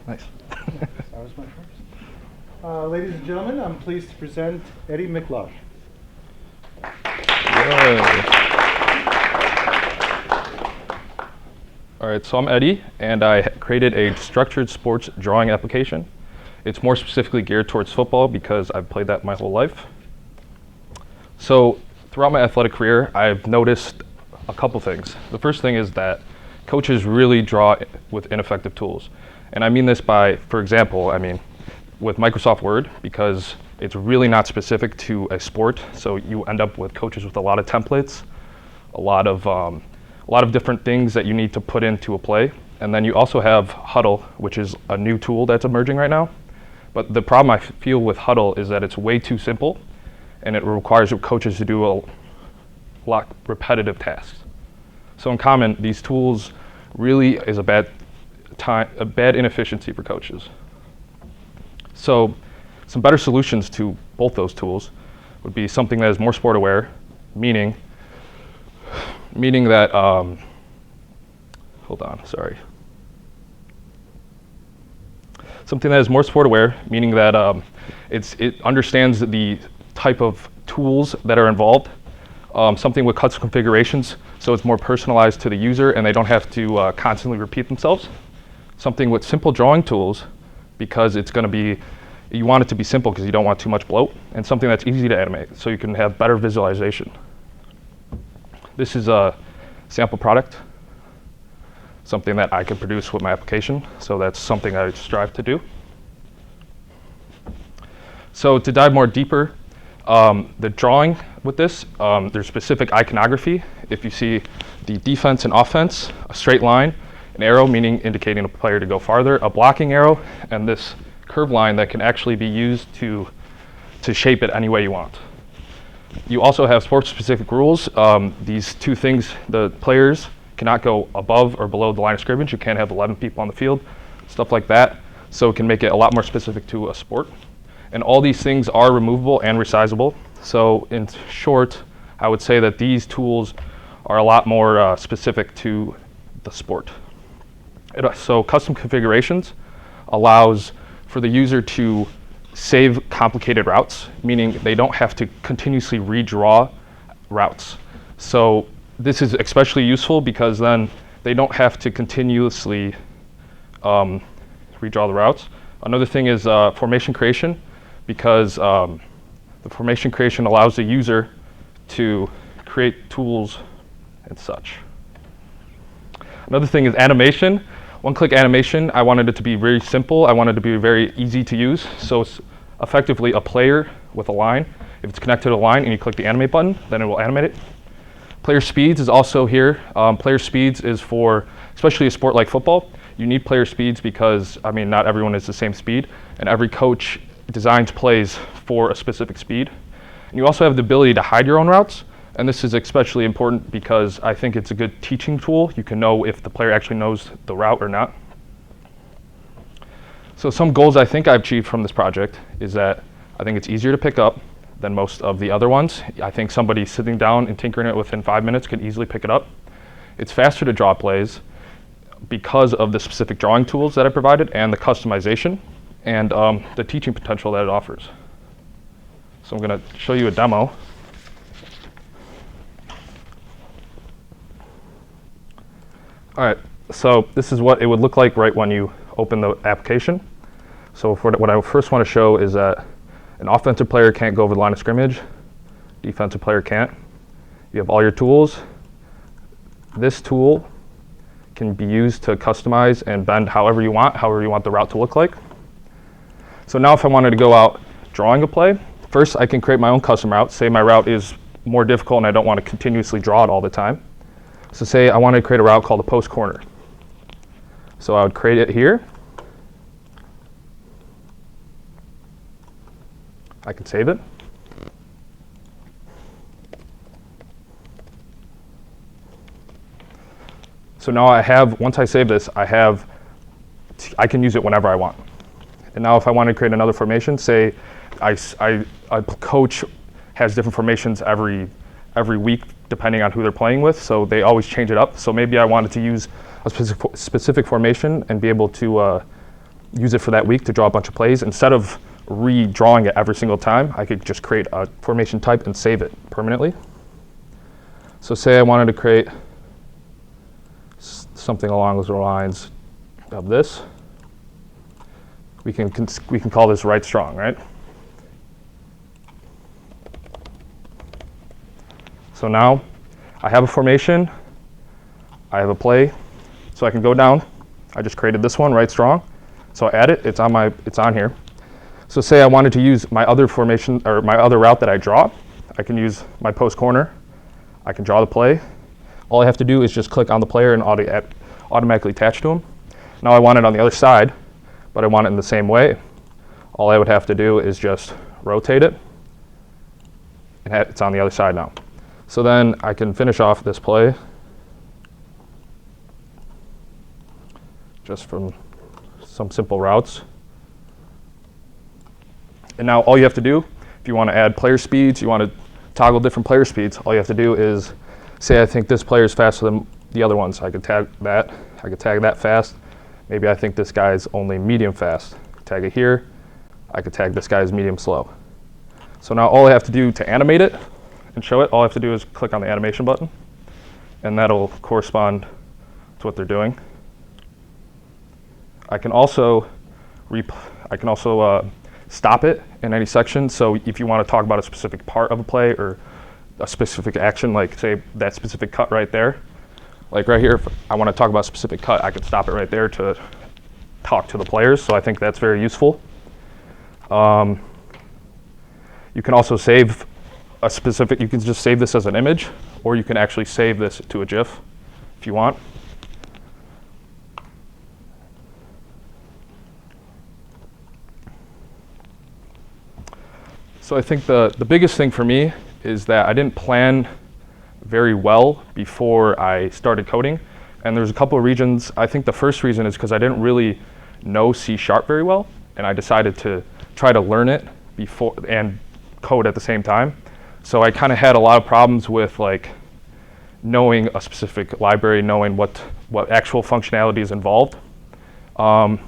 Nice. That was my first. Ladies and gentlemen, I'm pleased to present Eddie Miklasz. All right, so I'm Eddie, and I created a structured sports drawing application. It's more specifically geared towards football because I've played that my whole life. So throughout my athletic career, I've noticed a couple things. The first thing is that coaches really draw with ineffective tools. And I mean this by, for example, with Microsoft Word, because it's really not specific to a sport. So you end up with coaches with a lot of templates, a lot of different things that you need to put into a play. And then you also have Huddle, which is a new tool that's emerging right now. But the problem I feel with Huddle is that it's way too simple, and it requires coaches to do a lot repetitive tasks. So in common, these tools really is a bad inefficiency for coaches. So some better solutions to both those tools would be something that is more sport aware, meaning that, Something that is more sport aware, meaning that it understands the type of tools that are involved. Something with custom configurations, so it's more personalized to the user and they don't have to constantly repeat themselves. Something with simple drawing tools, because you want it to be simple because you don't want too much bloat, and something that's easy to animate, so you can have better visualization. This is a sample product, something that I can produce with my application, so that's something I strive to do. So to dive more deeper, the drawing with this, there's specific iconography. If you see the defense and offense, a straight line, an arrow meaning indicating a player to go farther, a blocking arrow, and this curved line that can actually be used to shape it any way you want. You also have sport-specific rules. These two things, the players cannot go above or below the line of scrimmage. You can't have 11 people on the field, stuff like that. So it can make it a lot more specific to a sport. And all these things are removable and resizable. So in short, I would say that these tools are a lot more specific to the sport. So custom configurations allows for the user to save complicated routes, meaning they don't have to continuously redraw routes. So this is especially useful because then they don't have to continuously redraw the routes. Another thing is formation creation, because the formation creation allows the user to create tools and such. Another thing is animation. One-click animation, I wanted it to be very simple. I wanted it to be very easy to use. So it's effectively a player with a line. If it's connected to a line and you click the animate button, then it will animate it. Player speeds is also here. Player speeds is for, especially a sport like football, you need player speeds because, not everyone is the same speed, and every coach designs plays for a specific speed. And you also have the ability to hide your own routes. And this is especially important because I think it's a good teaching tool. You can know if the player actually knows the route or not. So some goals I think I've achieved from this project is that I think it's easier to pick up than most of the other ones. I think somebody sitting down and tinkering it within 5 minutes can easily pick it up. It's faster to draw plays because of the specific drawing tools that I provided and the customization and the teaching potential that it offers. So I'm going to show you a demo. All right, so this is what it would look like right when you open the application. So what I first want to show is that an offensive player can't go over the line of scrimmage. Defensive player can't. You have all your tools. This tool can be used to customize and bend however you want the route to look like. So now if I wanted to go out drawing a play, first I can create my own custom route. Say my route is more difficult and I don't want to continuously draw it all the time. So say I want to create a route called a post corner. So I would create it here. I can save it. So now once I save this, I can use it whenever I want. And now if I want to create another formation, say a coach has different formations every week depending on who they're playing with, so they always change it up. So maybe I wanted to use a specific formation and be able to use it for that week to draw a bunch of plays. Instead of redrawing it every single time, I could just create a formation type and save it permanently. So say I wanted to create something along the lines of this. We can call this right strong, right? So now I have a formation, I have a play, so I can go down. I just created this one, right strong. So I add it, it's on here. So say I wanted to use my other formation or my other route that I draw, I can use my post corner. I can draw the play. All I have to do is just click on the player and automatically attach to him. Now I want it on the other side, but I want it in the same way. All I would have to do is just rotate it, and it's on the other side now. So then I can finish off this play just from some simple routes. And now all you have to do, if you want to add player speeds, you want to toggle different player speeds, all you have to do is say I think this player is faster than the other ones. I could tag that. I could tag that fast. Maybe I think this guy's only medium fast. Tag it here. I could tag this guy's medium slow. So now all I have to do to animate it and show it, all I have to do is click on the animation button, and that'll correspond to what they're doing. I can also stop it in any section. So if you want to talk about a specific part of a play or a specific action, like say that specific cut right there, like right here, if I want to talk about a specific cut, I can stop it right there to talk to the players. So I think that's very useful. You can also save you can just save this as an image, or you can actually save this to a GIF if you want. So I think the biggest thing for me is that I didn't plan very well before I started coding. And there's a couple of reasons. I think the first reason is because I didn't really know C# very well, and I decided to try to learn it before and code at the same time. So I kind of had a lot of problems with like knowing a specific library, knowing what actual functionality is involved. And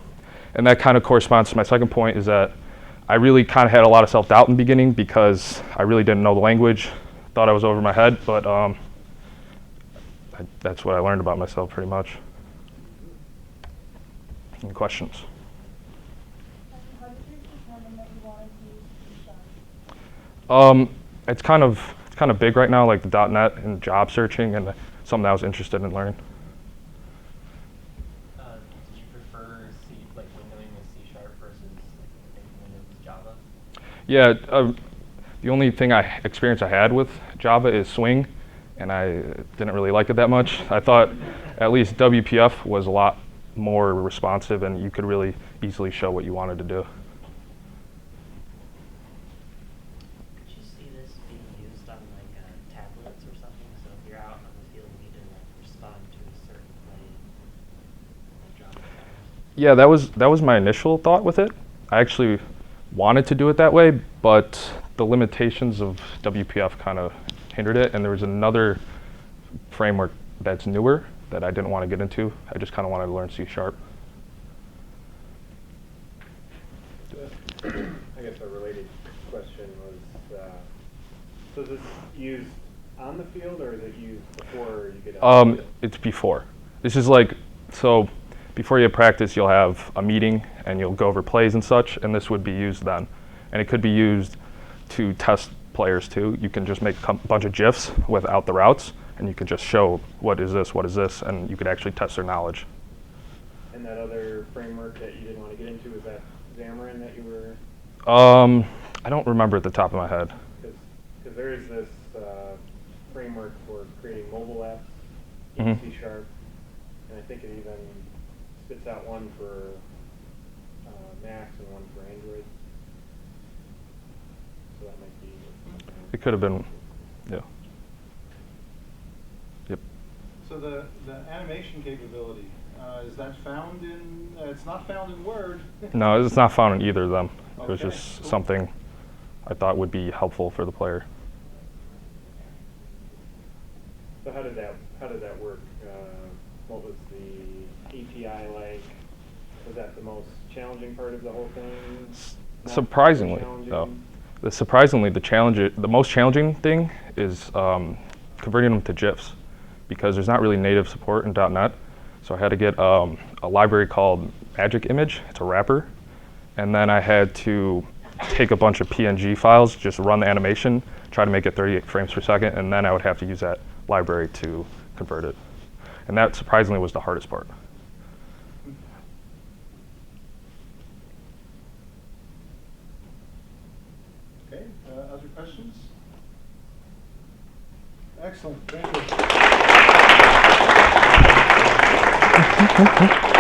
that kind of corresponds to my second point, is that I really kind of had a lot of self-doubt in the beginning because I really didn't know the language, thought I was over my head, but that's what I learned about myself pretty much. Any questions? How did you determine that you wanted to use C#? It's kind of big right now, like the .NET and job searching, and something I was interested in learning. Did you prefer windowing with C# versus windowing with Java? Yeah, the only experience I had with Java is Swing, and I didn't really like it that much. I thought at least WPF was a lot more responsive, and you could really easily show what you wanted to do. Could you see this being used on tablets or something? So if you're out on the field and you need to respond to a certain play, Java tablets? Yeah, that was my initial thought with it. I actually wanted to do it that way, but the limitations of WPF kind of hindered it, and there was another framework that's newer that I didn't want to get into. I just kind of wanted to learn C#. I guess a related question was, so is this used on the field, or is it used before you get out? It's before. This is like, so before you practice, you'll have a meeting and you'll go over plays and such, and this would be used then. And it could be used to test players too. You can just make a bunch of GIFs without the routes, and you could just show what is this, and you could actually test their knowledge. And that other framework that you didn't want to get into, was that Xamarin that you were? I don't remember at the top of my head. Because there is this framework for creating mobile apps in C#, and I think it even spits out one for Macs and one for Android. So that might be. It could have been, yeah. Yep. So the animation capability, is that found in, it's not found in Word. No, it's not found in either of them. It was Okay, just cool. something I thought would be helpful for the player. So how did that work? What was the API like? Was that the most challenging part of the whole thing? Not Surprisingly, challenging? though, the most challenging thing is converting them to GIFs, because there's not really native support in .NET. So I had to get a library called Magic Image. It's a wrapper, and then I had to take a bunch of PNG files, just run the animation, try to make it 38 frames per second, and then I would have to use that library to convert it. And that surprisingly was the hardest part. Okay, other questions? Excellent, thank you.